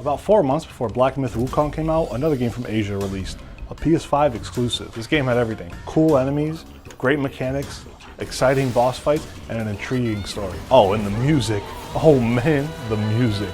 About 4 months before Black Myth Wukong came out, another game from Asia released, a PS5 exclusive. This game had everything. Cool enemies, great mechanics, exciting boss fights, and an intriguing story. Oh, and the music. Oh man, the music.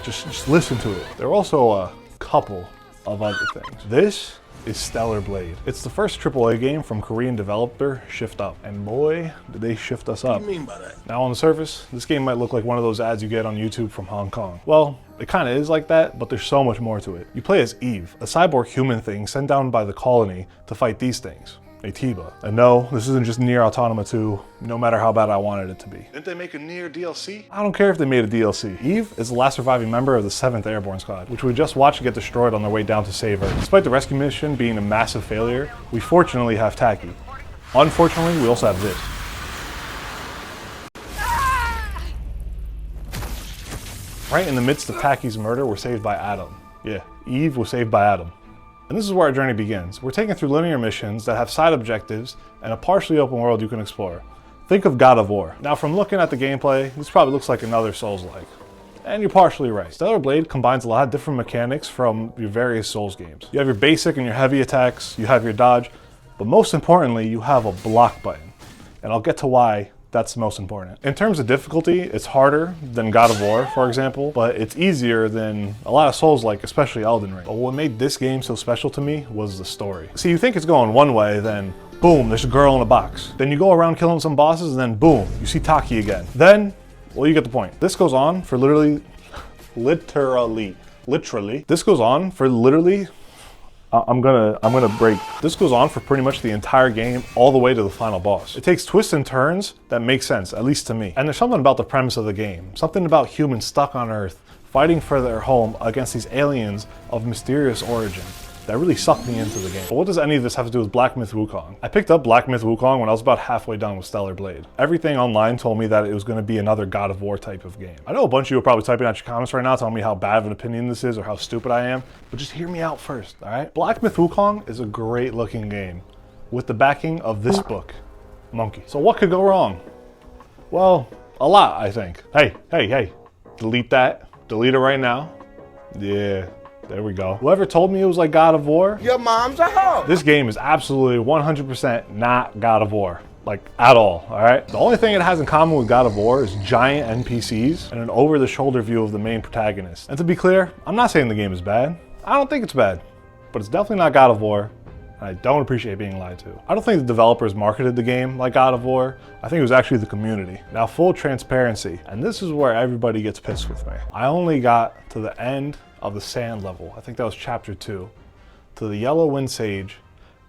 Just listen to it. There are also a couple of other things. This is Stellar Blade. It's the first AAA game from Korean developer Shift Up, and boy, did they shift us up. What do you mean by that? Now on the surface, this game might look like one of those ads you get on YouTube from Hong Kong. Well, it kind of is like that, but there's so much more to it. You play as Eve, a cyborg human thing sent down by the colony to fight these things. Atiba. And no, this isn't just Nier Automata 2, no matter how bad I wanted it to be. Didn't they make a Nier DLC? I don't care if they made a DLC. Eve is the last surviving member of the 7th Airborne Squad, which we just watched get destroyed on their way down to save her. Despite the rescue mission being a massive failure, we fortunately have Taki. Unfortunately, we also have this. Right in the midst of Taki's murder, we're saved by Adam. Yeah, Eve was saved by Adam. And this is where our journey begins. We're taken through linear missions that have side objectives and a partially open world you can explore. Think of God of War. Now from looking at the gameplay, this probably looks like another Souls-like. And you're partially right. Stellar Blade combines a lot of different mechanics from your various Souls games. You have your basic and your heavy attacks, you have your dodge, but most importantly, you have a block button. And I'll get to why that's most important. In terms of difficulty, it's harder than God of War, for example, but it's easier than a lot of Souls-like, especially Elden Ring. But what made this game so special to me was the story. See, you think it's going one way, then boom, there's a girl in a box. Then you go around killing some bosses, and then boom, you see Taki again. Then, well, you get the point. This goes on for literally, this goes on for literally, I'm gonna break. This goes on for pretty much the entire game, all the way to the final boss. It takes twists and turns that make sense, at least to me. And there's something about the premise of the game, something about humans stuck on Earth, fighting for their home against these aliens of mysterious origin, that really sucked me into the game. But what does any of this have to do with Black Myth Wukong? I picked up Black Myth Wukong when I was about halfway done with Stellar Blade. Everything online told me that it was going to be another God of War type of game. I know a bunch of you are probably typing out your comments right now telling me how bad of an opinion this is or how stupid I am, but just hear me out first, alright? Black Myth Wukong is a great looking game with the backing of this book, Monkey. So what could go wrong? Well, a lot, I think. Hey, delete that. Delete it right now. Yeah. There we go. Whoever told me it was like God of War, Your mom's a hoe. this game is absolutely 100% not God of War. Like, at all right? The only thing it has in common with God of War is giant NPCs and an over-the-shoulder view of the main protagonist. And to be clear, I'm not saying the game is bad. I don't think it's bad, but it's definitely not God of War. And I don't appreciate being lied to. I don't think the developers marketed the game like God of War. I think it was actually the community. Now, full transparency, and this is where everybody gets pissed with me. I only got to the end of the sand level. I think that was chapter 2, to the Yellow Wind Sage,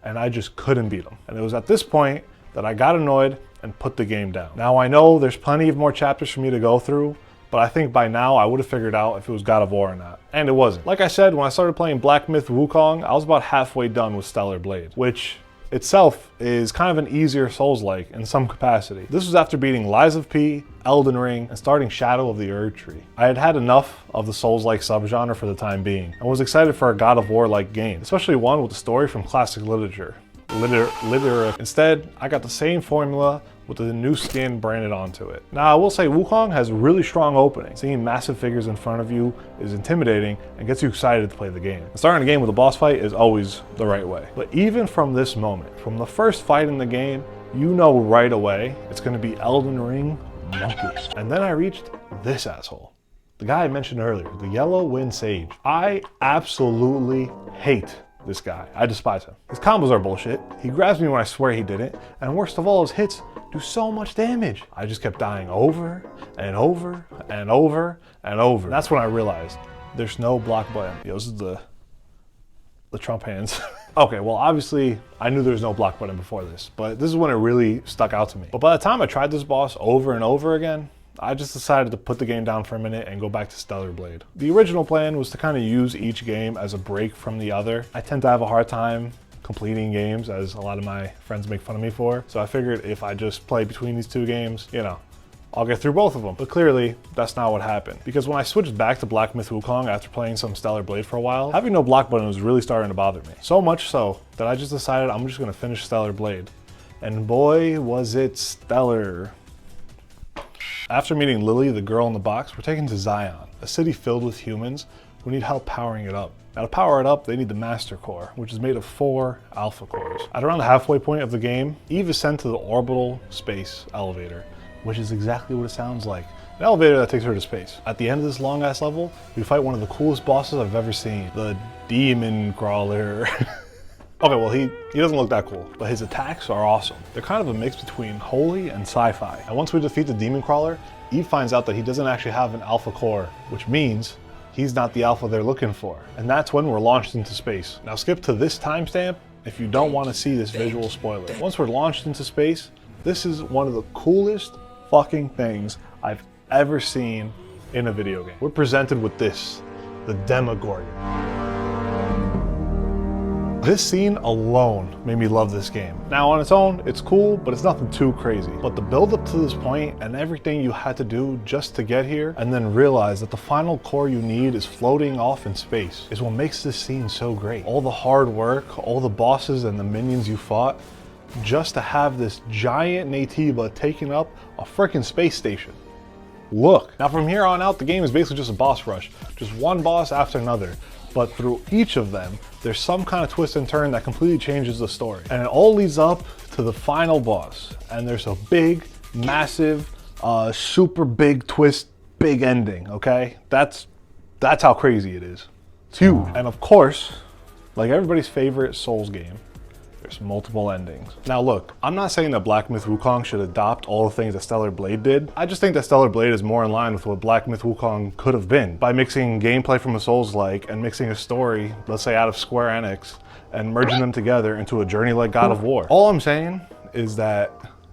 and I just couldn't beat him. And it was at this point that I got annoyed and put the game down. Now I know there's plenty of more chapters for me to go through, but I think by now I would have figured out if it was God of War or not. And it wasn't. Like I said, when I started playing Black Myth Wukong, I was about halfway done with Stellar Blade, which itself is kind of an easier Souls-like in some capacity. This was after beating Lies of P, Elden Ring, and starting Shadow of the Erd Tree. I had had enough of the Souls-like subgenre for the time being, and was excited for a God of War-like game, especially one with a story from classic literature. Instead, I got the same formula with the new skin branded onto it. Now, I will say Wukong has a really strong opening. Seeing massive figures in front of you is intimidating and gets you excited to play the game. Starting a game with a boss fight is always the right way. But even from this moment, from the first fight in the game, you know right away it's gonna be Elden Ring Monkey. And then I reached this asshole. The guy I mentioned earlier, the Yellow Wind Sage. I absolutely hate this guy. I despise him. His combos are bullshit. He grabs me when I swear he didn't, and worst of all, his hits do so much damage. I just kept dying over and over and over and over. That's when I realized there's no block button. Yo, this is the Trump hands. Okay, well obviously I knew there was no block button before this, but this is when it really stuck out to me. But by the time I tried this boss over and over again, I just decided to put the game down for a minute and go back to Stellar Blade. The original plan was to kind of use each game as a break from the other. I tend to have a hard time completing games, as a lot of my friends make fun of me for. So I figured if I just play between these two games, you know, I'll get through both of them. But clearly, that's not what happened. Because when I switched back to Black Myth Wukong after playing some Stellar Blade for a while, having no block button was really starting to bother me. So much so that I just decided I'm just gonna finish Stellar Blade. And boy, was it stellar. After meeting Lily, the girl in the box, we're taken to Zion, a city filled with humans who need help powering it up. Now to power it up, they need the Master Core, which is made of 4 Alpha Cores. At around the halfway point of the game, Eve is sent to the orbital space elevator, which is exactly what it sounds like. An elevator that takes her to space. At the end of this long ass level, we fight one of the coolest bosses I've ever seen. The Demon Crawler. Okay, well he doesn't look that cool, but his attacks are awesome. They're kind of a mix between holy and sci-fi. And once we defeat the Demon Crawler, Eve finds out that he doesn't actually have an Alpha Core, which means he's not the Alpha they're looking for. And that's when we're launched into space. Now skip to this timestamp if you don't want to see this visual spoiler. Once we're launched into space, this is one of the coolest fucking things I've ever seen in a video game. We're presented with this, the Demogorgon. This scene alone made me love this game. Now on its own, it's cool, but it's nothing too crazy. But the build up to this point and everything you had to do just to get here, and then realize that the final core you need is floating off in space, is what makes this scene so great. All the hard work, all the bosses and the minions you fought, just to have this giant Natiba taking up a freaking space station. Look. Now from here on out, the game is basically just a boss rush. Just one boss after another. But through each of them, there's some kind of twist and turn that completely changes the story. And it all leads up to the final boss. And there's a big, massive, super big twist, big ending, okay? That's how crazy it is. It's huge. And of course, like everybody's favorite Souls game, there's multiple endings. Now look, I'm not saying that Black Myth Wukong should adopt all the things that Stellar Blade did. I just think that Stellar Blade is more in line with what Black Myth Wukong could have been by mixing gameplay from a Souls-like and mixing a story, let's say out of Square Enix, and merging them together into a journey like God of War. All I'm saying is that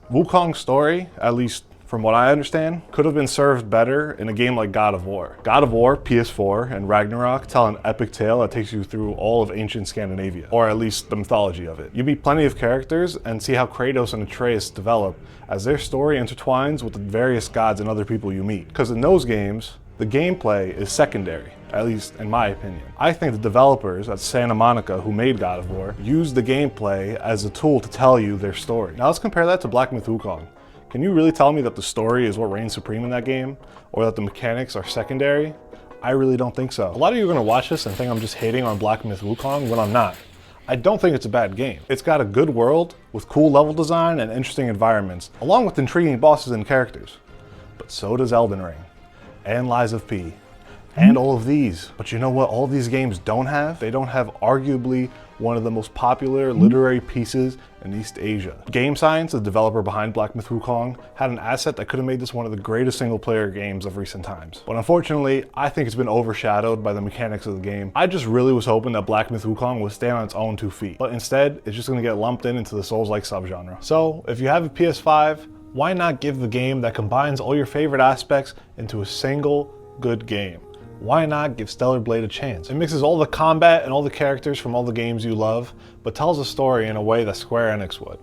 Wukong's story, at least from what I understand, could have been served better in a game like God of War. God of War, PS4, and Ragnarok tell an epic tale that takes you through all of ancient Scandinavia, or at least the mythology of it. You meet plenty of characters and see how Kratos and Atreus develop as their story intertwines with the various gods and other people you meet. Because in those games, the gameplay is secondary, at least in my opinion. I think the developers at Santa Monica who made God of War used the gameplay as a tool to tell you their story. Now let's compare that to Black Myth Wukong. Can you really tell me that the story is what reigns supreme in that game? Or that the mechanics are secondary? I really don't think so. A lot of you are gonna watch this and think I'm just hating on Black Myth Wukong when I'm not. I don't think it's a bad game. It's got a good world with cool level design and interesting environments, along with intriguing bosses and characters. But so does Elden Ring, and Lies of P, and all of these. But you know what all of these games don't have? They don't have arguably one of the most popular literary pieces in East Asia. Game Science, the developer behind Black Myth Wukong, had an asset that could have made this one of the greatest single-player games of recent times. But unfortunately, I think it's been overshadowed by the mechanics of the game. I just really was hoping that Black Myth Wukong would stand on its own 2 feet. But instead, it's just gonna get lumped into the Souls-like subgenre. So, if you have a PS5, why not give the game that combines all your favorite aspects into a single good game? Why not give Stellar Blade a chance? It mixes all the combat and all the characters from all the games you love, but tells a story in a way that Square Enix would,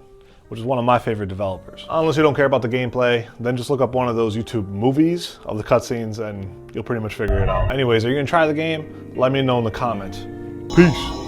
which is one of my favorite developers. Unless you don't care about the gameplay, then just look up one of those YouTube movies of the cutscenes and you'll pretty much figure it out. Anyways, are you gonna try the game? Let me know in the comments. Peace.